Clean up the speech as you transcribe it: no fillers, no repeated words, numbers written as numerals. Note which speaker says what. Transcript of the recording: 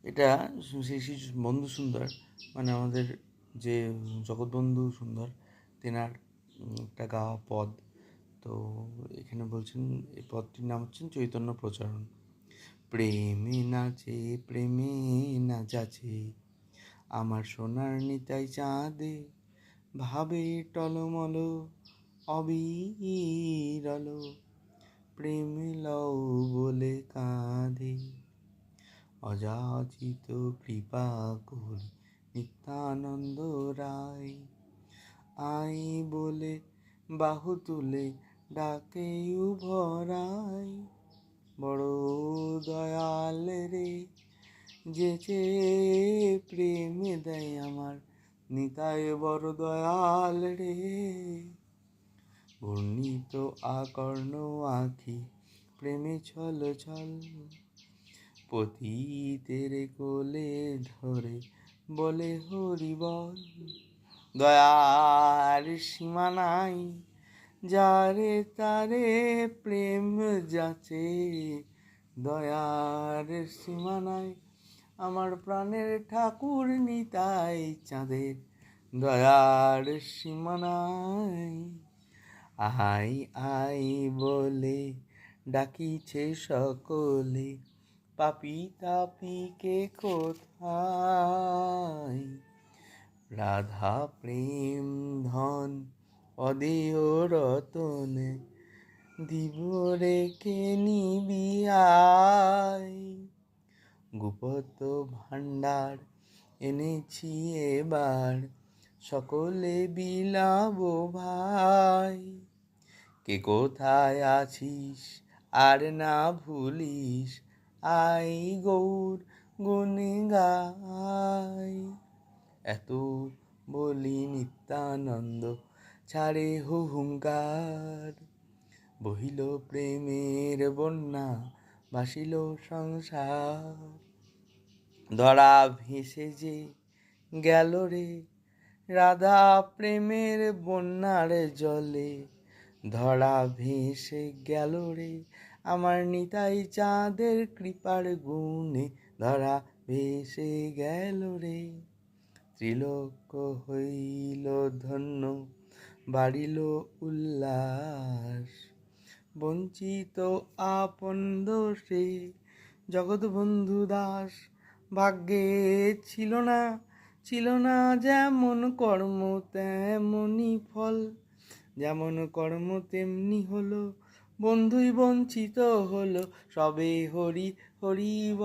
Speaker 1: এটা শ্রী শ্রী বন্ধু সুন্দর, মানে আমাদের যে জগৎবন্ধু সুন্দর, তেনার একটা গাওয়া পদ। তো এখানে বলছেন, এই পদটির নাম হচ্ছেন চৈতন্য প্রচারণ। প্রেমে নাচে প্রেমে নাচাছে আমার সোনার নিতাই চাঁদে, ভাবে টলমল অবিরল, প্রেম লও বলে কাঁদে, অযাচিত কৃপা করি নিত্যানন্দ রায়, আই বলে বাহু তুলে ডাকে উভরাই, বড় দয়াল রে যেচে প্রেম দেয় আমার নিতাই বড় দয়াল রে, ঘূর্ণিত আকর্ণ আখি প্রেমে ছল ছল, পতিতের কোলে ধরে বলে হরি বল, দয়ার সীমা নাই যারে তারে প্রেম যাচে, দয়ার সীমা নাই আমার প্রাণের ঠাকুর নিতাই চাঁদের, দয়ার সীমা নাই। আই আই বলে ডাকিছে সকলে, পাপি তাপিকে কোথায়, রাধা প্রেম ধন অদেয় রতনে, দিব রেখে নিবি আয়, গুপ্ত ভাণ্ডার এনেছি এবার সকলে বিলাবো ভাই, কে কোথায় আছিস আর না ভুলিস, আই গৌর গুণে গাই, এত বলি নিত্যানন্দ ছাড়ে হুহুঙ্কার, বহিল প্রেমের বন্যা ভাসিল সংসার, ধরা ভেসে যে গেল রে রাধা প্রেমের বন্যার জলে, ধরা ভেসে গেল রে আমার নিতাই চাঁদের কৃপার গুণে, ধরা ভেসে গেল রে, ত্রিলোক হইল ধন্য বাড়িল উল্লাস, বঞ্চিত আপন দোষে জগৎবন্ধু দাস, ভাগ্যে ছিল না যেমন কর্ম তেমনি ফল, যেমন কর্ম তেমনি হলো, বন্ধুই বঞ্চিত হলো, সবে হরি হরি বল।